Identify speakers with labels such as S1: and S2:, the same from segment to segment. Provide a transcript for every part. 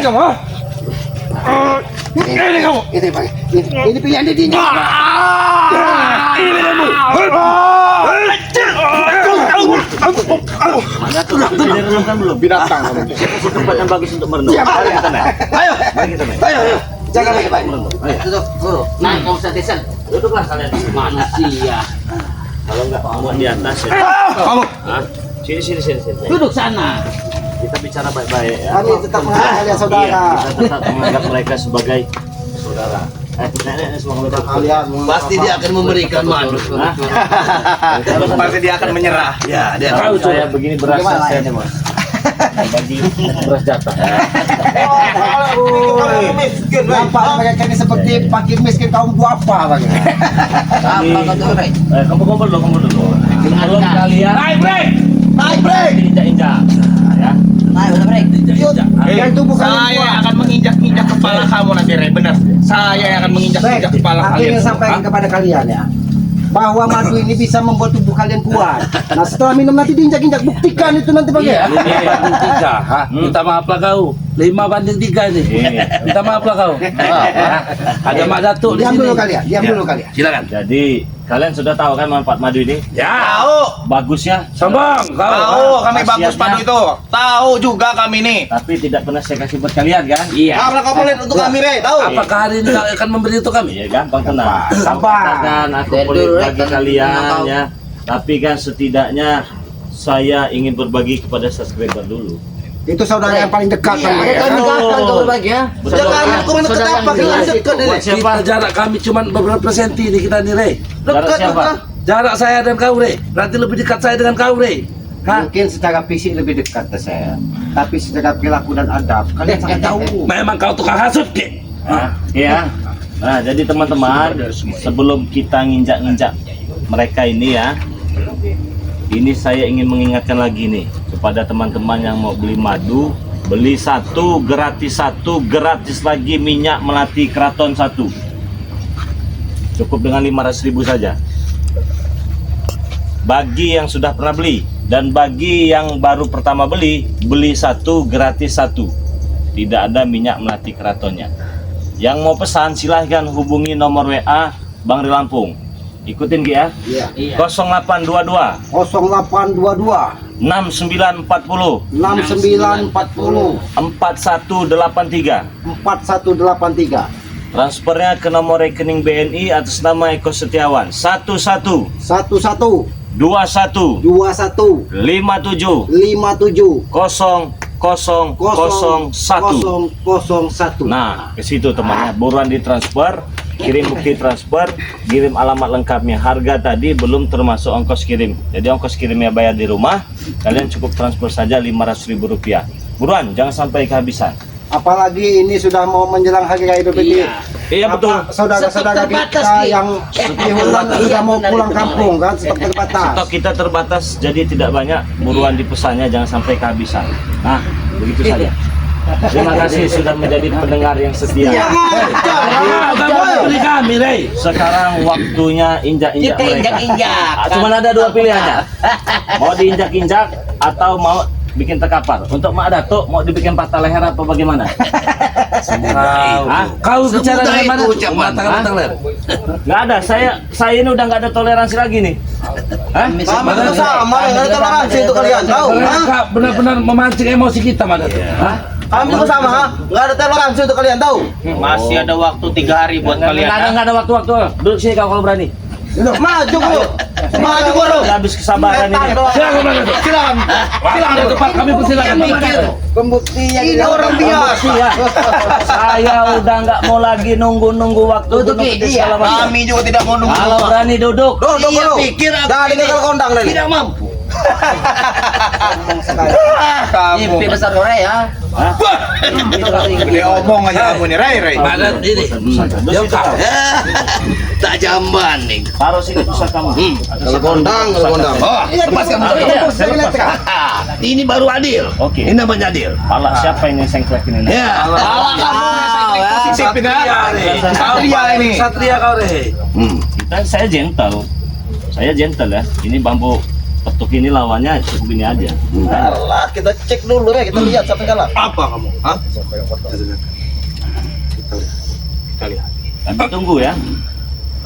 S1: kamu, ha? Ini kamu.
S2: Ini pilihan dia diinjak.
S1: Ini kamu.
S3: Mana tuh? Sudah renungkan belum?
S2: Binatang.
S3: Siapa tempat yang bagus untuk merenung? Mari kita naik.
S2: Ayo.
S3: Mari kita naik.
S2: Ayo. Jangan lagi Pak.
S3: Duduk. Naik Pak Ustaz Desan. Duduklah kalian. Manusia. Kalau enggak muat di atas ya.
S1: Kamu.
S3: Hah? Sini.
S4: Duduk sana.
S3: Kita bicara baik-baik ya.
S2: Kami tetap menganggap kalian saudara.
S3: Kita tetap menganggap mereka sebagai saudara. Nenek semua
S2: Kalian
S4: Pasti dia akan memberikan madu.
S1: Pasti dia akan menyerah.
S4: Ya, dia
S3: tahu saya begini berasa
S2: Gimana
S3: saya
S2: ini, Bos?
S3: bagi beras jatah.
S2: Nampak mereka ini seperti fakir miskin kaum duafa bagaimana?
S4: apa kata Ray?
S3: Kamu kumpul dulu. Belum kalian
S2: Naik break.
S3: injak-injak. Ya.
S4: Naik udah break.
S2: Yang itu bukan
S1: Saya akan menginjak-injak kepala kamu nanti, Rey. Benar. Saya yang akan menginjak-injak kepala
S2: Aku
S1: kalian.
S2: ingin sampaikan kepada kalian ya, bahwa madu ini bisa membuat tubuh kalian kuat. Nah setelah minum nanti diinjak-injak, buktikan itu nanti bagaimana?
S5: 5 banding 3. Minta maaf lah kau. 5 banding 3 ini. Minta maaf lah kau. Ada Mak Datuk di
S2: Diam
S5: sini.
S2: dulu kalian, diam dulu kalian.
S5: Silakan.
S3: Jadi kalian sudah tahu kan manfaat madu ini?
S5: Ya.
S1: Tahu.
S3: Bagusnya.
S5: Sombong kau.
S1: Tahu kami bagus
S3: Khasiatnya.
S1: padu itu. Tahu juga kami nih.
S3: Tapi tidak pernah saya kasih buat kalian kan?
S5: Iya.
S1: Apa kau boleh untuk kami, Rey? Tahu?
S5: Apakah hari ini kau akan memberi untuk kami?
S3: Iya gampang tenang.
S2: Sabar.
S3: Katakan aku
S4: Dari
S3: boleh
S4: dulu, Rey,
S3: bagi
S4: kan
S3: kalian
S4: tahu.
S3: ya. Tapi kan setidaknya saya ingin berbagi kepada subscriber dulu.
S2: Itu saudara yang paling dekat sama
S4: Ada
S2: mereka.
S4: kawan kau berbagi ya.
S1: Jangan aku main dekat apa? Kita dekat ini.
S3: Buat siapa?
S5: Kita jarak kami cuma beberapa senti nih kita nih, Rey.
S3: Jarak siapa?
S5: Jarak saya dan kau, Rey. Berarti lebih dekat saya dengan kau, Rey. Hah?
S2: Mungkin secara fisik lebih dekat ke saya, tapi secara perilaku dan adab kalian sangat jauh.
S5: Memang kau tukang hasut, Ki.
S3: Iya. Nah, jadi teman-teman, sebelum kita nginjak-nginjak mereka ini ya, ini saya ingin mengingatkan lagi nih kepada teman-teman yang mau beli madu, beli satu gratis lagi minyak melati keraton 1. Cukup dengan 500.000 saja. Bagi yang sudah pernah beli dan bagi yang baru pertama beli satu gratis 1. Tidak ada minyak melati keratonnya. Yang mau pesan silahkan hubungi nomor WA Bang Ri Lampung. Ikutin Ki ya.
S2: Iya.
S3: 0822
S2: 0822
S3: 6940
S2: 6940
S3: 4183.
S2: 4183
S3: Transfernya ke nomor rekening BNI atas nama Eko Setiawan 11
S2: 11
S3: 21
S2: 21
S3: 57
S2: 57
S3: 0001. Nah, ke situ temannya, buruan ditransfer, kirim bukti transfer, kirim alamat lengkapnya. Harga tadi belum termasuk ongkos kirim. Jadi ongkos kirimnya bayar di rumah, kalian cukup transfer saja Rp500.000. Buruan, jangan sampai kehabisan.
S2: Apalagi ini sudah mau menjelang hari raya Idul Fitri.
S3: Iya betul.
S2: Saudara-saudara
S4: Stok terbatas,
S2: kita
S4: Ki.
S2: yang sudah mau pulang kampung kan, stok terbatas.
S3: Stok kita terbatas, jadi tidak banyak. Buruan dipesannya, jangan sampai kehabisan. Nah, begitu saja. Terima kasih sudah menjadi pendengar yang setia.
S5: Beri kami, Rey.
S3: Sekarang waktunya injak-injak
S4: Kita
S3: mereka.
S4: injak-injak.
S3: Cuma ada 2 pilihannya. Mau diinjak-injak atau mau bikin terkapar. Untuk Mak Datuk mau dibikin patah leher apa bagaimana?
S5: Kau bicara
S4: Semudah
S5: dengan mana?
S4: itu ucapan.
S5: Mengatakan leher.
S3: Nggak ada. Saya ini udah nggak ada toleransi lagi nih. Hah?
S1: Sama itu sama, nggak ada toleransi itu kalian tahu?
S5: Kau benar-benar memancing emosi kita, Mak Datuk. Hah?
S1: Kami juga sama, ha? Nggak ada toleransi itu kalian tahu?
S6: Masih ada waktu 3 hari buat kalian.
S3: Nggak ada waktu-waktu. Duduk sini kau kalau berani.
S2: Maju bro, maju bro.
S3: Udah habis kesabaran ini.
S5: Silakan, Mak Datuk.
S1: Silakan.
S5: Silakan, Pak. Kami persilakan.
S2: Pembuktian
S1: Ini orang biasa.
S3: Ya. Saya udah nggak mau lagi nunggu waktu
S4: Duduk,
S3: gunung
S4: Ki.
S3: gede
S4: Iya.
S3: segala macam.
S1: Kami juga tidak mau nunggu.
S3: Kalau berani duduk.
S1: Duduk
S4: Iya,
S1: dulu.
S4: pikir aku
S1: Dari
S4: ini
S1: kalau kondang Lele.
S4: tidak mampu.
S1: Kamu.
S4: Mimpi besar Ray ya.
S1: Dia omong aja kamu nih, Rey.
S5: Mak Datuk ini.
S3: Duduk situ.
S4: Tak jamban nih.
S3: Taruh sini pusat kamu.
S1: Kalau kondang, kalau kondang.
S4: Oh,
S2: Lepas kamu.
S4: ini baru adil.
S3: Oke.
S4: Ini namanya adil.
S3: Pala siapa ini yang sengklek ini?
S4: Ya.
S1: Positif ini, ha? Satria ini.
S5: Satria kau, Rey.
S3: Saya gentle. Saya gentle ya. Ini bambu Petuk ini lawannya cukup ini aja.
S1: Alah, kita cek dulu ya, kita lihat sampai kalah.
S6: Apa kamu? Hah?
S3: Tapi tunggu ya.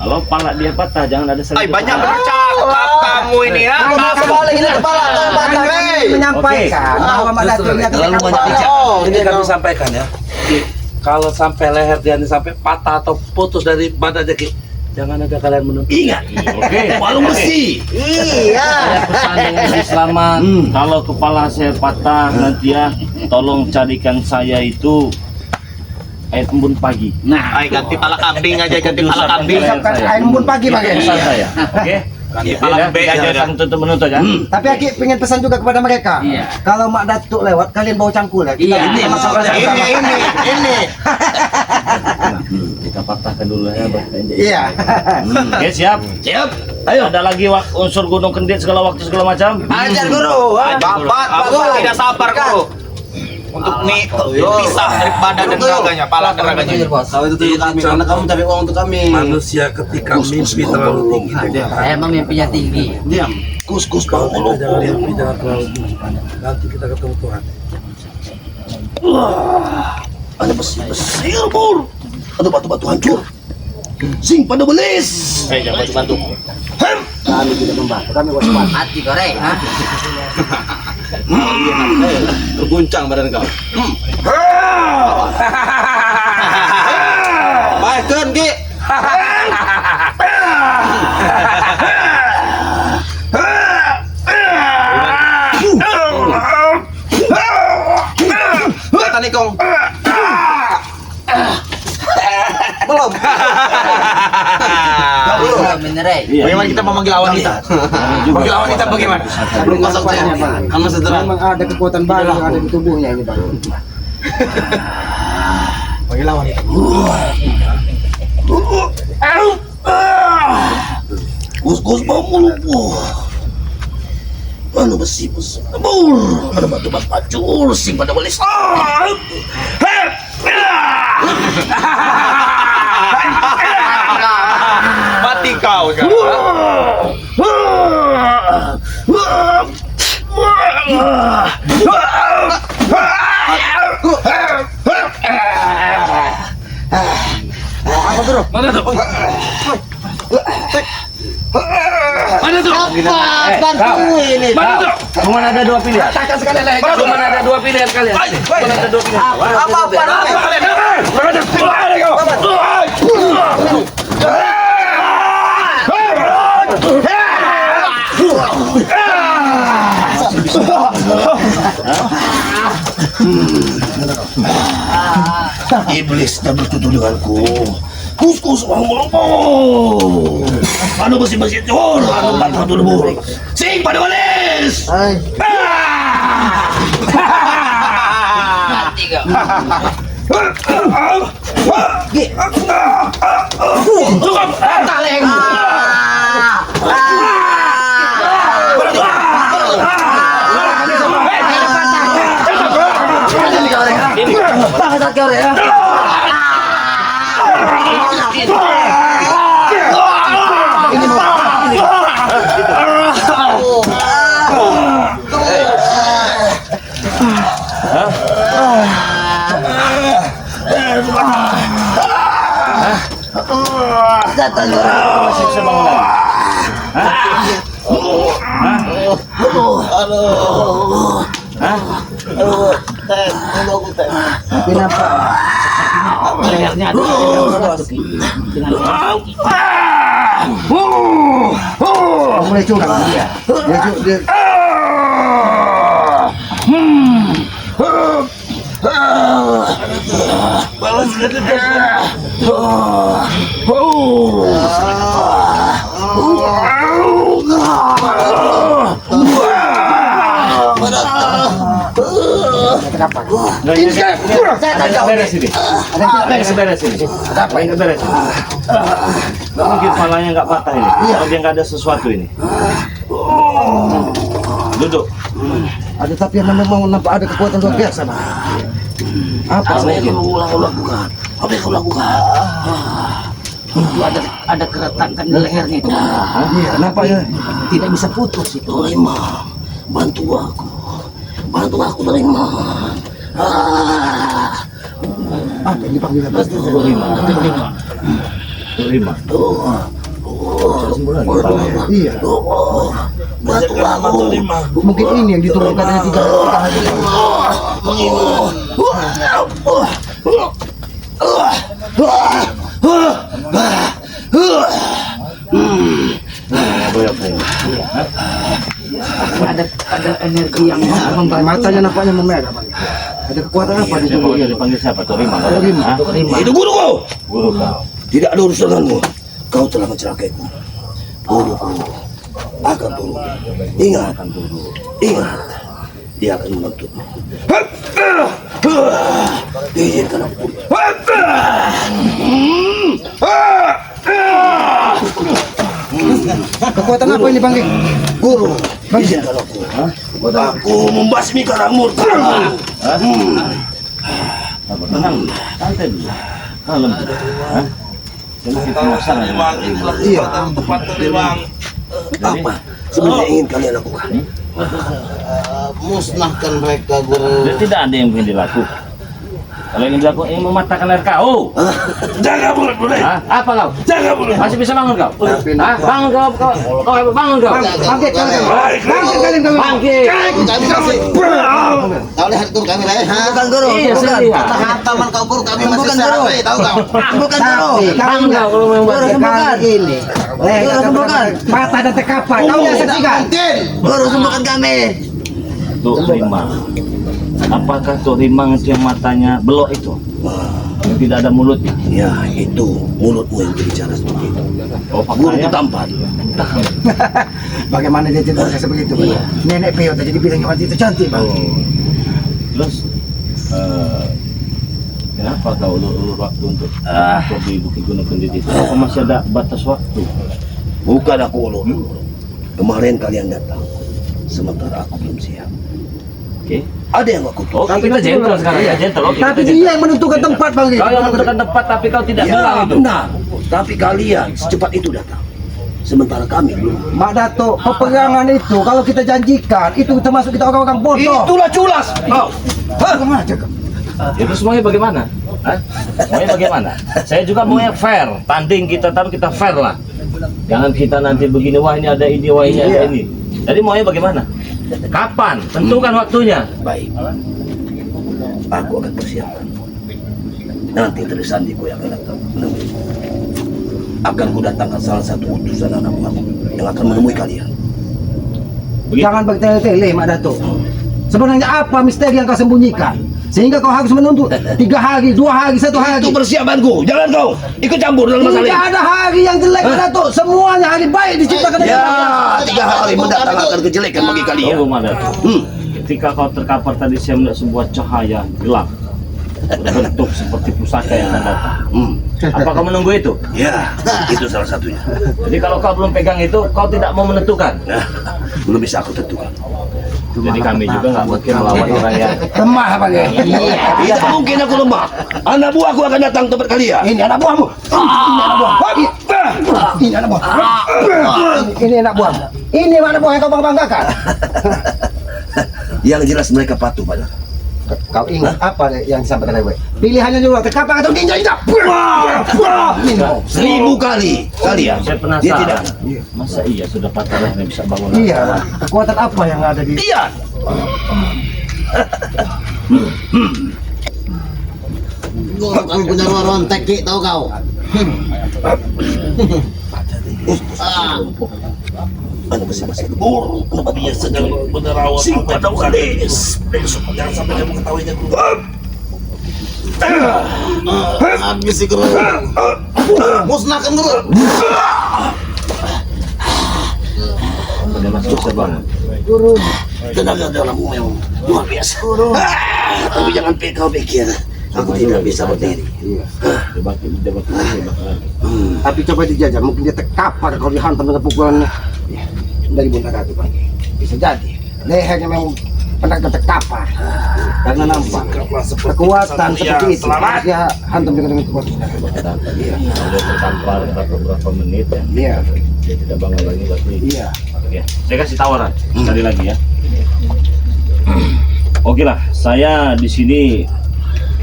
S3: Kalau pala dia patah jangan ada
S6: Ay, banyak bercakap kamu ini ya.
S1: Kepala ini kepala batang.
S2: Menyampaikan bahwa Mak Datu ini
S4: Terlalu banyak bicara.
S5: Ini kami sampaikan ya. Kalau sampai leher dia ini sampai patah atau putus dari badannya, Ki, jangan ada kalian menuntut.
S4: Ingat.
S3: Oke.
S4: Walung besi.
S1: Iya.
S3: Pesan dengan si Selamat, kalau kepala saya patah nanti ya, tolong carikan saya itu air embun pagi.
S6: Ay, ganti pala kambing aja, ganti pala kambing.
S2: Ucapkan air embun pagi Bang.
S3: Pesan saya. Oke.
S6: Ganti pala B aja dah.
S3: Jangan tutup menutup ya.
S2: Tapi Aki pengen pesan juga kepada mereka. Kalau Mak Datuk lewat, kalian bawa cangkul ya. Kita
S4: Ini
S2: sama-sama
S4: masalahnya.
S1: Ini.
S3: Kita patahkan dulu ya, Bang.
S2: Iya.
S3: Oke, siap.
S4: Siap.
S3: Ayo. Ada lagi unsur gunung kendit segala waktu segala macam.
S4: Ajar guru.
S6: Bapak tidak sabar kau. Untuk nih pisah dari badan dan raganya, pala dan raganya.
S4: Tahu itu tujuh kami karena kamu cari uang untuk kami.
S5: Manusia ketika mimpi terlalu tinggi,
S4: Emang mimpinya tinggi. Diam. Kus bangun
S5: kita jangan mimpi jangan terlalu tinggi. Nanti kita ketemu Tuhan.
S4: Ada besar Bur. Ada batu-batu hancur. Sing pada belis.
S6: Jangan bantu.
S2: Kami tidak membantu, kami waspada.
S4: Hati goreng.
S1: Berguncang badan kau. Baikkan Ki. Kata Nikong. Belum.
S3: Iya.
S1: Bagaimana kita memanggil lawan kita? Memanggil lawan kita bagaimana?
S2: Belum masuk
S1: Kamu setelah
S2: memang ada kekuatan baru yang ada di tubuhnya ini Bang.
S1: panggil lawan kita.
S4: Kus bangun lu. Anu besi Bur. Ada batu-batu hancur. Sing pada belis.
S6: Mati kau sekarang.
S5: Mana tuh?
S1: Bantu ini.
S5: Mana tuh?
S3: Cuma ada dua pilihan.
S1: Katakan sekali lagi.
S5: Cuma ada dua pilihan kalian. Cuma ada dua pilihan.
S4: Iblis tak bertutur denganku. Kus bangun lu. Anu besi hancur. Anu batu lebur. Sing pada belis.
S1: Mati kau.
S3: Masih bisa bangun lagi?
S2: Kenapa? Mulai curang dia. Dia
S3: Beres ini. Beres ini. Apa ini beres? Nggak mungkin palanya nggak patah ini. Kalau dia nggak ada sesuatu ini. Duduk.
S2: ada tapi yang memang nampak ada kekuatan luar biasa Bang. Apa
S4: Apa yang
S2: mungkin?
S4: kau lakukan? Apa yang kau lakukan?
S2: Itu ada keretakan di lehernya itu. Iya, kenapa ya? Tidak bisa putus itu.
S4: Sulaiman, bantu aku Sulaiman.
S2: Apa yang dipanggil apa?
S3: Terima.
S2: Iya.
S4: Bantu aku.
S2: Mungkin ini yang diturunkan dari 3 hari. Ada energi yang membantu. Matanya nampaknya memerah. Ada kekuatan apa di tubuh dia?
S3: Dipanggil siapa? Terima.
S4: Itu guruku.
S3: Guru kau.
S4: Tidak ada urusan denganmu. Kau telah mencelakaiku. Guruku akan turun. Ingat, dia akan menuntutmu. Izinkan aku.
S2: Kekuatan apa ini panggil?
S4: Guru, izinkan aku. Aku membasmi karang murka.
S3: Tenang, santai dulu. Kalem. Hah? Jangan kita maksa.
S2: Iya.
S4: Apa sebenarnya ingin kalian lakukan?
S2: Musnahkan mereka, guru.
S3: Tidak ada yang ingin dilakukan. Kalau ingin dilakukan, ingin mematahkan leher kau.
S4: Jangan mulut boleh.
S3: Hah? Apa kau?
S4: Jangan mulut.
S3: Masih bisa bangun kau? Hah? Bangun kau, bangun kau.
S2: Bangkit kalian. Bangkit kalian kalian.
S3: Bangkit.
S7: Kau lihat guru kami lah, bukan guru,
S3: Iya, saya lihat.
S7: teman kau guru kami masih serapai, tahu kau? Bukan guru,
S3: Bangun kau kalau mau
S2: Guru sembuhkan ini. Guru sembuhkan. Patah dan terkapar. Kau yang saksikan.
S7: Guru sembuhkan kami.
S3: Tuh Rimang. Apakah Tuh Rimang itu yang matanya belok itu? Yang tidak ada mulutnya?
S4: Ya, itu mulutmu yang berbicara seperti itu.
S3: Oh,
S4: Guru
S3: faktanya?
S4: tampan.
S2: Bagaimana dia tidak bisa begitu, Bang? Nenek Peo tadi dibilang wanita itu cantik, Bang.
S3: Terus kenapa kau ulur waktu untuk di Bukit Gunung Kendit itu? Apa masih ada batas waktu?
S4: Bukan aku ulur. Kemarin kalian datang, sementara aku belum siap.
S3: Oke.
S4: Ada yang aku
S3: Oh,
S4: tulis.
S3: kita gentle sekarang ya, gentle. Oke,
S2: Tapi
S3: kita
S2: dia
S3: gentle.
S2: yang menentukan tempat, Bang.
S3: Kau yang menentukan tempat, tapi kau tidak bilang
S4: Ya,
S3: itu.
S4: benar. Tapi kalian secepat itu datang. Sementara kami belum.
S2: Mak Dato, peperangan itu kalau kita janjikan itu termasuk kita orang-orang bodoh.
S4: Itulah culas. Kau.
S2: Bagaimana cakap?
S3: Itu semuanya bagaimana? Hah? Semuanya bagaimana? Saya juga maunya fair. Tanding kita taruh kita fair lah. Jangan kita nanti begini, wah ini ada ini, wah ini ada ini. Jadi maunya bagaimana? Kapan? Tentukan waktunya.
S4: Baik. Aku akan persiapkan. Nanti Trisandiku yang akan datang menemui. Akan kudatangkan salah satu utusan anak buahku yang akan menemui kalian.
S3: Begitu.
S2: Jangan bertele-tele, Mak Dato. Sebenarnya apa misteri yang kau sembunyikan? Sehingga kau harus menuntut 3 hari, 2 hari, 1 hari.
S4: Itu persiapanku. Jangan kau ikut campur dalam masalah
S2: Tidak
S4: ini.
S2: ada hari yang jelek, Mak Dato. Semuanya hari baik diciptakan dari
S4: Ya,
S2: Allah.
S4: 3 hari mendatangkan kejelekan bagi kalian.
S3: Tunggu, Madat. Ketika kau terkapar tadi, saya melihat sebuah cahaya gelap berbentuk seperti pusaka yang akan datang. Apa kau menunggu itu?
S4: Ya, itu salah satunya.
S3: Jadi kalau kau belum pegang itu, kau tidak mau menentukan.
S4: Nah, belum bisa aku tentukan.
S3: Jadi kami juga nggak mungkin melawan orang yang
S2: Lemah, Bang.
S4: Tidak mungkin aku lemah. Anak buahku akan datang tempat kalian.
S2: Ini anak buahmu. Ini anak buah. Ini anak buah. Ini anak buah. Ini anak buah yang kau banggakan.
S4: Yang jelas mereka patuh pada.
S2: Kau ingat apa yang disampaikan oleh pilihannya juga terkapar atau ninja-ninja.
S4: 1000 kali kalian.
S3: saya
S4: Dia tidak.
S3: penasaran. Masa iya sudah patah lehernya bisa bangun lagi?
S2: Iya, kekuatan apa yang ada di
S4: Lihat.
S7: Guru kami punya ruang teki, tahu kau?
S4: Anda masing-masing burung. Kenapa dia sedang menerawang simpan tahu kali. Besok jangan sampai kamu ketahuinya guru.
S7: Habis sih guru. Musnahkan guru.
S3: Udah masuk bisa bangun.
S4: Tenaga dalammu memang luar biasa. Tapi jangan kau pikir aku tidak bisa berdiri.
S3: Dia bangkit lagi.
S2: Tapi coba dijajah, mungkin dia terkapar kalau dihantam dengan pukulan dari Bunda Ratu, Bang. Bisa jadi lehernya memang pernah bertekapar karena nampak kekuatan seperti itu dia hantam juga dengan kekuatan.
S3: Kalau tertampar beberapa menit ya,
S2: Iya,
S3: dia tidak bangun lagi berarti.
S2: iya.
S3: Oke, saya kasih tawaran sekali lagi ya. Oke lah, saya di sini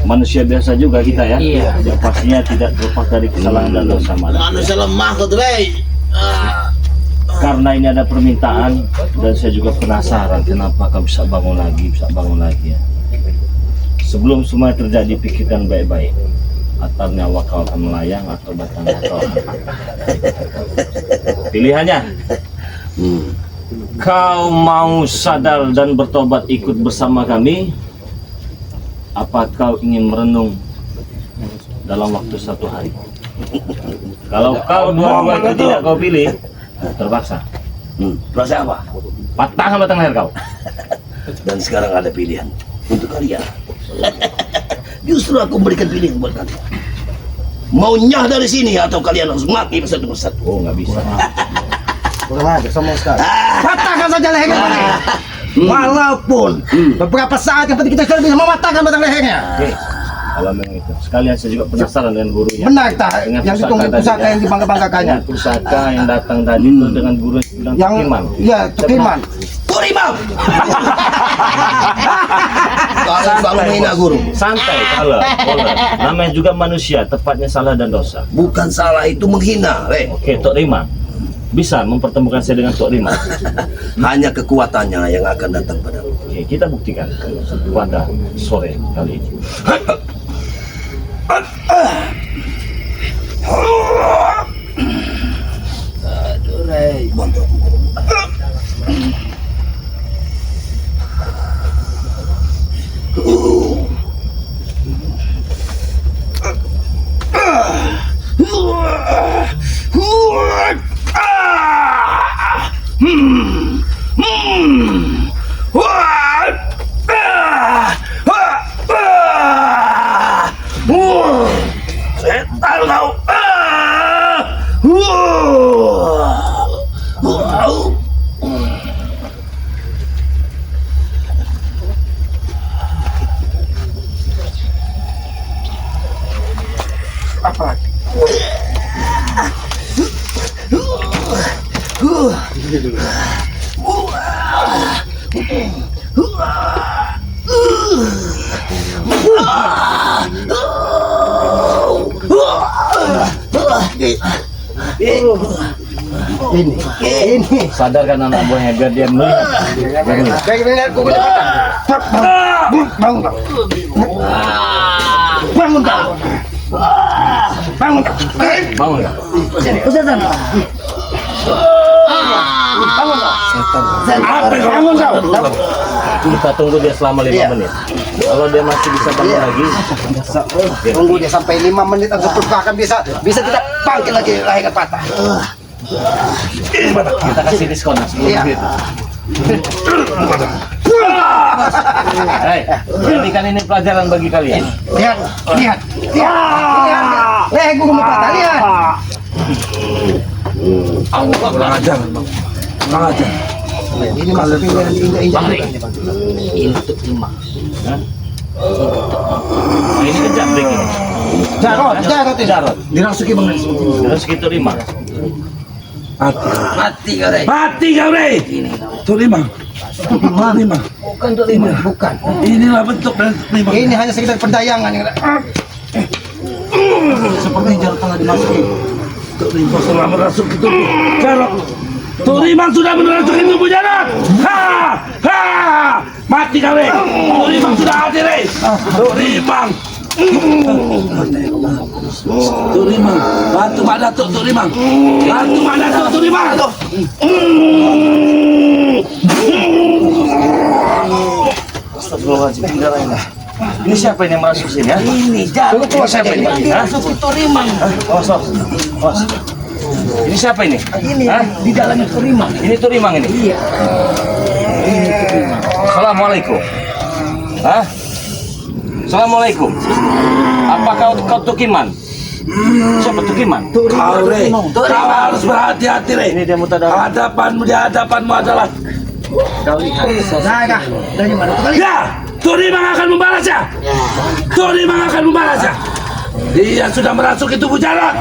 S3: manusia biasa juga kita ya. Yang pastinya tidak terlepas dari kesalahan dan dosa
S7: Manusia lemah kau tuh,
S3: Karena ini ada permintaan dan saya juga penasaran kenapa kau bisa bangun lagi ya. Sebelum semua terjadi, pikirkan baik-baik. Atau nyawa kau akan melayang atau batang kau akan pilihannya. Kau mau sadar dan bertobat ikut bersama kami? Apa kau ingin merenung dalam waktu 1 hari? Kalau kau dua-dua itu tidak kau pilih, terpaksa.
S4: Rasa apa?
S3: Patahkan batang leher kau.
S4: Dan sekarang ada pilihan untuk kalian. Justru aku memberikan pilihan buat kalian. Mau nyah dari sini atau kalian harus mati satu persatu.
S3: Oh, nggak bisa.
S2: Kurang aja sombong sekali. Patahkan saja lehernya. Walaupun beberapa saat yang penting kita sudah bisa mematahkan batang lehernya.
S3: Oke. Kalau memang itu. Sekalian saya juga penasaran dengan gurunya.
S2: Benar tak?
S3: Dengan
S2: Yang ditunggu
S3: tadi
S2: pusaka
S3: ya.
S2: yang dibangga-banggakannya.
S3: Dengan pusaka yang datang tadi itu dengan guru yang bilang
S2: Yang
S3: Tukiman.
S2: iya, Tukiman.
S4: Turimam! Kalian selalu menghina guru.
S3: Santai, kalau namanya juga manusia, tepatnya salah dan dosa.
S4: Bukan salah itu menghina,
S3: Oke, Tok Rima bisa mempertemukan saya dengan Tok Rima.
S4: Hanya kekuatannya yang akan datang padamu.
S3: Oke, kita buktikan pada sore kali ini.
S4: Bantu aku. Setan kau.
S2: Ini.
S3: Sadarkan anak buahnya biar dia melihat.
S2: Baik, aku boleh patah. Bangun kau. Bangun kau. Bangun kau.
S3: Bangun ya.
S2: Bangun kau. Bangun kau.
S3: Kita tunggu dia selama 5 menit. Kalau dia masih bisa bangun lagi,
S2: Tunggu dia sampai 5 menit atau bahkan bisa kita bangkit lagi lehernya patah.
S3: kita kasih diskon 10
S2: Iya.
S3: menit. Hei, jadikan ini pelajaran bagi kalian.
S2: Lihat. Leher gua mau patah, lihat.
S5: Kurang ajar, Bang. Kurang ajar.
S2: Ini masukin yang injak-injak.
S3: Ini untuk 5. Ini kan jambrik ini.
S2: Jarot. Dirasuki banget.
S3: Terus gitu 5.
S5: Mati kau, Rey. Turimam.
S2: Bukan.
S5: Inilah bentuk dari Turimam.
S2: Ini hanya sekedar pendayangan yang seperti jarot telah dimasuki.
S5: Turimam telah merasuki tubuh Jarot. Turimam sudah merasuki tubuh Jarot. Mati kau, Rey. Turimam sudah mati, Rey. Turimam. Turimam, bantu Mak Datuk Turimam. Bantu Mak Datuk Turimam.
S3: Astagfirullahaladzim, darah ini. Ini siapa ini yang masuk sini ya?
S2: Ini jarot.
S3: Siapa ini?
S2: Dirasuki Turimam.
S3: Awas. Ini siapa ini?
S2: Ini di dalamnya Turimam.
S3: Ini Turimang ini?
S2: Iya.
S3: Assalamualaikum. Assalamualaikum. Apakah kau Tukiman? Siapa Tukiman?
S5: Kau, Rey. Kau harus berhati-hati, Rey.
S3: Ini dia mutadawah.
S5: Di hadapanmu adalah
S2: Kau lihat saudara dari mana tuh kali?
S5: Ya, Tony Mang akan membalasnya. Tony Mang akan membalasnya. Dia sudah merasuk itu tubuh jalan.